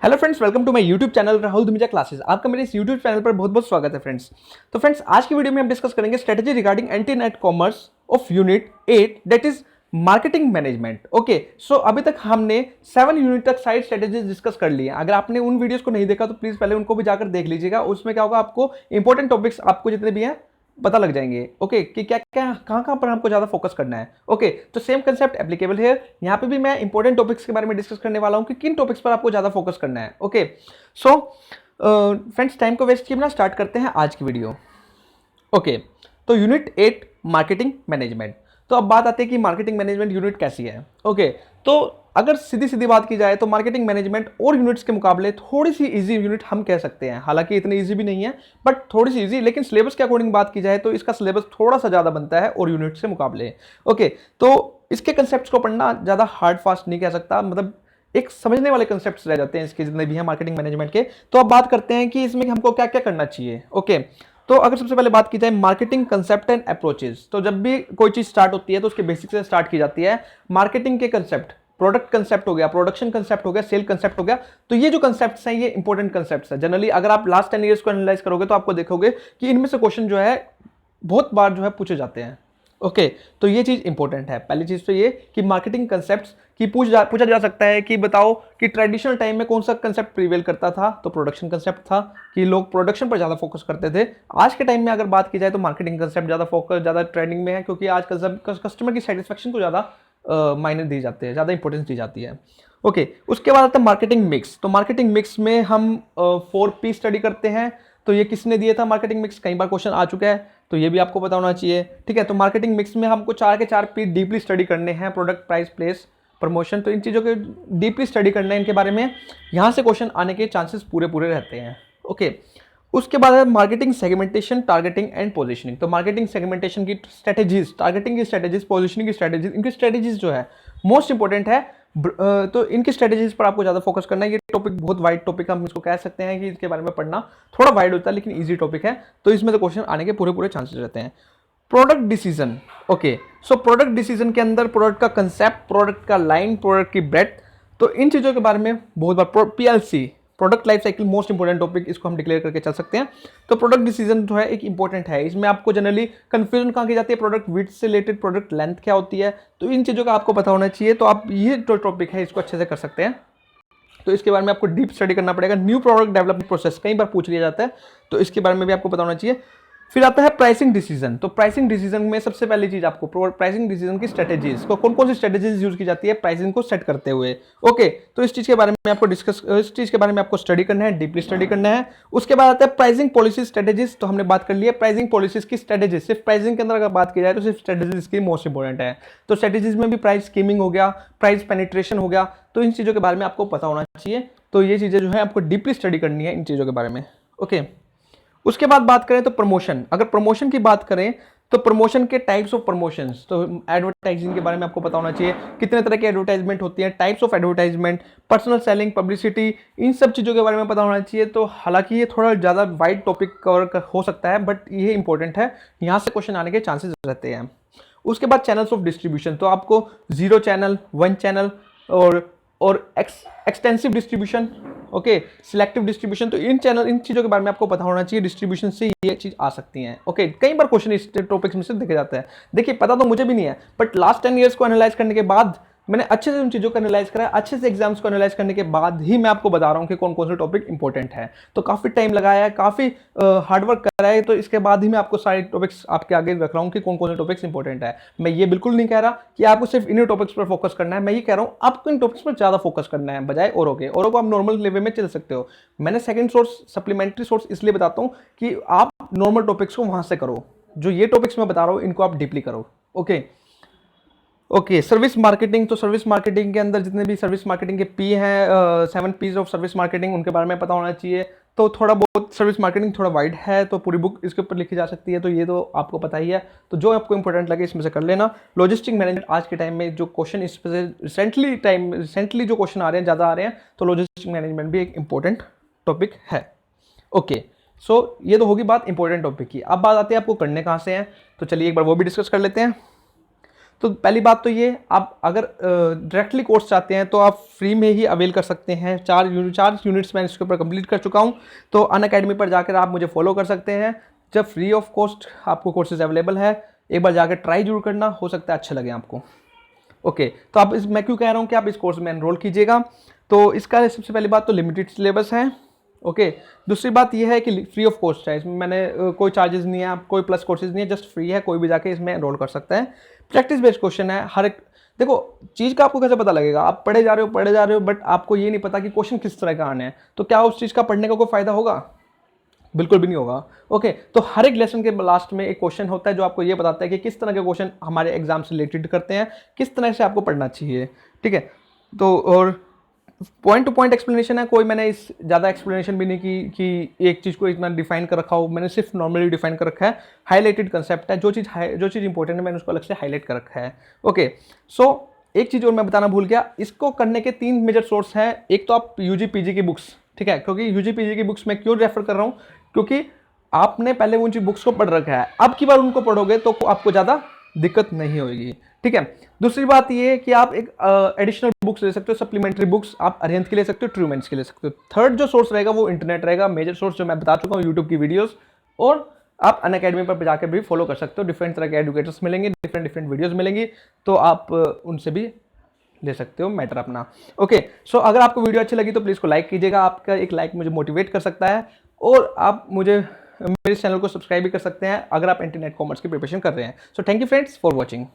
Hello friends, welcome to my YouTube channel Rahul Dhumija classes. आपका मेरे इस यूट्यूब चैनल पर बहुत बहुत स्वागत है फ्रेंड्स। तो फ्रेंड्स, आज की वीडियो में हम डिस्कस करेंगे strategy regarding internet commerce of unit 8 that is marketing management. Okay, so अभी तक हमने 7 यूनिट तक साइड स्ट्रेटेजीज डिस्कस कर ली है। अगर आपने उन वीडियोस को नहीं देखा तो प्लीज पहले उनको भी जाकर देख लीजिएगा। उसमें क्या होगा, आपको इंपॉर्टेंट टॉपिक्स आपको जितने भी हैं पता लग जाएंगे। ओके, कि क्या क्या कहाँ पर हमको ज्यादा फोकस करना है। ओके, तो सेम कंसेप्ट एप्लीकेबल है यहाँ पे भी। मैं इंपॉर्टेंट टॉपिक्स के बारे में डिस्कस करने वाला हूँ कि किन टॉपिक्स पर आपको ज्यादा फोकस करना है। ओके, सो फ्रेंड्स, टाइम को वेस्ट किए बिना स्टार्ट करते हैं आज की वीडियो। ओके, तो यूनिट 8 मार्केटिंग मैनेजमेंट। तो अब बात आती है कि मार्केटिंग मैनेजमेंट यूनिट कैसी है। ओके, तो अगर सीधी सीधी बात की जाए तो मार्केटिंग मैनेजमेंट और यूनिट्स के मुकाबले थोड़ी सी इजी यूनिट हम कह सकते हैं। हालांकि इतनी इजी भी नहीं है, बट थोड़ी सी इजी। लेकिन सिलेबस के अकॉर्डिंग बात की जाए तो इसका सिलेबस थोड़ा सा ज़्यादा बनता है और यूनिट्स के मुकाबले। ओके, तो इसके कंसेप्ट को पढ़ना ज़्यादा हार्ड फास्ट नहीं कह सकता, मतलब एक समझने वाले कंसेप्ट्स रह जाते हैं इसके जितने भी हैं मार्केटिंग मैनेजमेंट के। तो अब बात करते हैं कि इसमें हमको क्या क्या करना चाहिए। ओके, तो अगर सबसे पहले बात की जाए मार्केटिंग कंसेप्ट एंड अप्रोचेस, तो जब भी कोई चीज स्टार्ट होती है तो उसके बेसिक से स्टार्ट की जाती है। मार्केटिंग के कंसेप्ट, प्रोडक्ट कंसेप्ट हो गया, प्रोडक्शन कंसेप्ट हो गया, सेल कंसेप्ट हो गया। तो ये जो कंसेप्ट्स हैं ये इंपॉर्टेंट कंसेप्ट्स हैं। जनरली अगर आप लास्ट 10 ईयर्स को एनालाइज करोगे तो आपको देखोगे कि इनमें से क्वेश्चन जो है बहुत बार जो है पूछे जाते हैं। ओके, तो ये चीज इंपॉर्टेंट है। पहली चीज तो ये कि मार्केटिंग कंसेप्ट्स की पूछा जा सकता है कि बताओ कि ट्रेडिशनल टाइम में कौन सा कंसेप्ट प्रिवेल करता था। तो प्रोडक्शन कंसेप्ट था कि लोग प्रोडक्शन पर ज्यादा फोकस करते थे। आज के टाइम में अगर बात की जाए तो मार्केटिंग कंसेप्ट ज्यादा ट्रेंडिंग में है, क्योंकि आज कस्टमर की सेटिस्फेक्शन को ज्यादा मायने दी जाती है, ज्यादा इंपॉर्टेंस दी जाती है। ओके, उसके बाद आता है मार्केटिंग मिक्स। तो मार्केटिंग मिक्स में हम 4P स्टडी करते हैं। तो ये किसने दिया था मार्केटिंग मिक्स, कई बार क्वेश्चन आ चुका है, तो ये भी आपको पता होना चाहिए। ठीक है, तो मार्केटिंग मिक्स में हमको 4 के 4 P डीपली स्टडी करने हैं। Product, price, place, promotion. तो इन चीज़ों के डीपली स्टडी करना है इनके बारे में। यहाँ से क्वेश्चन आने के चांसेस पूरे पूरे रहते हैं। ओके, उसके बाद है marketing segmentation, targeting and positioning. तो मार्केटिंग सेगमेंटेशन की स्ट्रेटेजीज, टारगेटिंग की स्ट्रेटेजीज, पोजीशनिंग की स्ट्रेटेजीज, इनकी स्ट्रेटेजीज जो है मोस्ट इंपॉर्टेंट है। तो इनकी स्ट्रेटेजीज पर आपको ज्यादा फोकस करना है। ये टॉपिक बहुत वाइड टॉपिक, हम इसको कह सकते हैं कि इसके बारे में पढ़ना थोड़ा वाइड होता है, लेकिन इजी टॉपिक है। तो इसमें से क्वेश्चन आने के पूरे पूरे चांसेस रहते हैं। Product decision. Okay, so product decision के अंदर प्रोडक्ट का कंसेप्ट, प्रोडक्ट का लाइन, प्रोडक्ट की ब्रेथ, तो इन चीजों के बारे में बहुत बार PLC, product life cycle, most important topic, इसको हम डिक्लेयर करके चल सकते हैं। तो प्रोडक्ट डिसीजन जो है एक इंपॉर्टेंट है। इसमें आपको जनरली कंफ्यूजन कहाँ की जाती है, प्रोडक्ट विड्थ से रिलेटेड, प्रोडक्ट लेंथ क्या होती है, तो इन चीज़ों का आपको पता होना चाहिए। तो आप ये जो टॉपिक है इसको अच्छे से कर सकते हैं। तो इसके बारे में आपको डीप स्टडी करना पड़ेगा। न्यू प्रोडक्ट डेवलपमेंट प्रोसेस कई बार पूछ लिया जाता है, तो इसके बारे में भी आपको पता होना चाहिए। फिर आता है प्राइसिंग डिसीजन। तो प्राइसिंग डिसीजन में सबसे पहली चीज आपको प्राइसिंग डिसीजन की स्ट्रेटेजीज को, कौन कौन सी स्ट्रेटेजीज यूज की जाती है प्राइसिंग को सेट करते हुए। ओके, तो इस चीज के बारे में आपको इस चीज के बारे में आपको स्टडी करना है, डीपली स्टडी करना है। उसके बाद आता है प्राइसिंग पॉलिसी स्ट्रेटेजीज। तो हमने बात कर ली है प्राइसिंग पॉलिसीज की स्ट्रेटेजीज। सिर्फ प्राइसिंग के अंदर अगर बात की जाए तो सिर्फ स्ट्रेटेजीज की मोस्ट इंपॉर्टेंट है। तो स्ट्रेटेजीज में भी प्राइस स्कीमिंग हो गया, प्राइस पेनिट्रेशन हो गया, तो इन चीजों के बारे में आपको पता होना चाहिए। तो ये चीजें जो है आपको डीपली स्टडी करनी है इन चीजों के बारे में। ओके, उसके बाद बात करें तो प्रमोशन। अगर प्रमोशन की बात करें तो प्रमोशन के टाइप्स ऑफ प्रमोशंस, तो एडवर्टाइजिंग के बारे में आपको पता होना चाहिए, कितने तरह की एडवर्टाइजमेंट होती है, types of advertisement, personal selling, publicity, इन सब चीज़ों के बारे में पता होना चाहिए। तो हालांकि ये थोड़ा ज़्यादा वाइड टॉपिक कवर हो सकता है, बट ये इंपॉर्टेंट है, यहाँ से क्वेश्चन आने के चांसेस रहते हैं। उसके बाद चैनल्स ऑफ डिस्ट्रीब्यूशन। तो आपको 0 चैनल, 1 चैनल और extensive distribution, okay, selective distribution, तो इन चीजों के बारे में आपको पता होना चाहिए। डिस्ट्रीब्यूशन से ये चीज आ सकती हैं। ओके, कई बार क्वेश्चन इस टॉपिक्स में से देखे जाते हैं। देखिए, पता तो मुझे भी नहीं है, बट लास्ट 10 ईयर्स को एनालाइज करने के बाद मैंने अच्छे से उन चीजों को एनालाइज करा, अच्छे से एग्जाम्स को एनालाइज करने के बाद ही मैं आपको बता रहा हूँ कि कौन कौन से टॉपिक इंपॉर्टेंट है। तो काफी टाइम लगाया है, काफी हार्डवर्क करा है, तो इसके बाद ही मैं आपको सारे टॉपिक्स आपके आगे रख रहा हूँ कि कौन कौन से टॉपिक्स इंपॉर्टेंट है। मैं ये बिल्कुल नहीं कह रहा कि आपको सिर्फ इन्हीं टॉपिक्स पर फोकस करना है। मैं ये कह रहा हूँ आपको इन टॉपिक्स पर ज्यादा फोकस करना है बजाय औरों के। औरों को आप नॉर्मल लेवल में चल सकते हो। मैंने सेकंड सोर्स, सप्लीमेंट्री सोर्स इसलिए बताता हूँ कि आप नॉर्मल टॉपिक्स को वहां से करो। जो ये टॉपिक्स मैं बता रहा हूँ इनको आप डीपली करो। Okay, service marketing. तो सर्विस मार्केटिंग के अंदर जितने भी सर्विस मार्केटिंग के P हैं, 7 P's ऑफ सर्विस मार्केटिंग, उनके बारे में पता होना चाहिए। तो थोड़ा बहुत सर्विस मार्केटिंग थोड़ा वाइड है, तो पूरी बुक इसके ऊपर लिखी जा सकती है, तो ये तो आपको पता ही है। तो जो आपको इंपॉर्टेंट लगे इसमें से कर लेना। लॉजिस्टिक मैनेजमेंट, आज के टाइम में जो क्वेश्चन इस पर रिसेंटली जो क्वेश्चन आ रहे हैं, ज़्यादा आ रहे हैं, तो लॉजिस्टिक मैनेजमेंट भी एक इंपॉर्टेंट टॉपिक है। ओके, सो ये तो होगी बात इंपॉर्टेंट टॉपिक की। अब बात आती है आपको करने कहाँ से है, तो चलिए एक बार वो भी डिस्कस कर लेते हैं। तो पहली बात तो ये, आप अगर डायरेक्टली कोर्स चाहते हैं तो आप फ्री में ही अवेल कर सकते हैं। 4 यूनिट्स मैं इसके ऊपर कंप्लीट कर चुका हूँ। तो अनअकैडमी पर जाकर आप मुझे फॉलो कर सकते हैं, जब फ्री ऑफ कॉस्ट आपको कोर्सेज अवेलेबल है। एक बार जाकर ट्राई जरूर करना, हो सकता है अच्छा लगे आपको। ओके, तो आप मैं क्यों कह रहा हूँ कि आप इस कोर्स में एनरोल कीजिएगा, तो इसका सबसे पहली बात तो लिमिटेड सिलेबस है। ओके, दूसरी बात यह है कि फ्री ऑफ कॉस्ट है, इसमें मैंने कोई चार्जेस नहीं है, आप कोई प्लस कोर्सेज नहीं है, जस्ट फ्री है, कोई भी जाके इसमें एनरोल कर सकता है। प्रैक्टिस बेस्ड क्वेश्चन है हर एक। देखो, चीज़ का आपको कैसे पता लगेगा, आप पढ़े जा रहे हो बट आपको ये नहीं पता कि क्वेश्चन किस तरह का आने हैं, तो क्या उस चीज़ का पढ़ने का कोई फायदा होगा? बिल्कुल भी नहीं होगा। ओके, तो हर एक लेसन के लास्ट में एक क्वेश्चन होता है जो आपको ये बताता है कि किस तरह के क्वेश्चन हमारे एग्जाम से रिलेटेड करते हैं, किस तरह से आपको पढ़ना चाहिए। ठीक है, तो और पॉइंट टू पॉइंट एक्सप्लेनेशन है, कोई मैंने इस ज़्यादा एक्सप्लेनेशन भी नहीं की कि एक चीज़ को इतना डिफाइन कर रखा हो, मैंने सिर्फ नॉर्मली डिफाइन कर रखा है। हाईलाइटेड कंसेप्ट है, जो चीज़ इंपॉर्टेंट है मैंने उसको अलग से हाईलाइट कर रखा है। ओके, सो एक चीज़ और मैं बताना भूल गया, इसको करने के 3 मेजर सोर्स हैं। एक तो आप यूजी पीजी की बुक्स, ठीक है, क्योंकि यूजी पीजी की बुक्स मैं क्यों रेफर कर रहा हूँ, क्योंकि आपने पहले उन बुक्स को पढ़ रखा है, अब की बार उनको पढ़ोगे तो आपको ज़्यादा दिक्कत नहीं होगी। ठीक है, दूसरी बात ये कि आप एक एडिशनल बुक्स ले सकते हो, सप्लीमेंट्री बुक्स आप अरिहंत की ले सकते हो, ट्रूमेंस की ले सकते हो। थर्ड जो सोर्स रहेगा वो इंटरनेट रहेगा, मेजर सोर्स जो मैं बता चुका हूँ, यूट्यूब की वीडियोस, और आप अनअकैडमी पर जाकर भी फॉलो कर सकते हो। डिफरेंट तरह के एडुकेटर्स मिलेंगे, डिफरेंट वीडियोस मिलेंगी, तो आप उनसे भी ले सकते हो मैटर अपना। ओके, सो अगर आपको वीडियो अच्छी लगी तो प्लीज़ को लाइक कीजिएगा, आपका एक लाइक मुझे मोटिवेट कर सकता है, और आप मुझे मेरे चैनल को सब्सक्राइब भी कर सकते हैं अगर आप इंटरनेट कॉमर्स की प्रिपरेशन कर रहे हैं। So thank you friends for watching.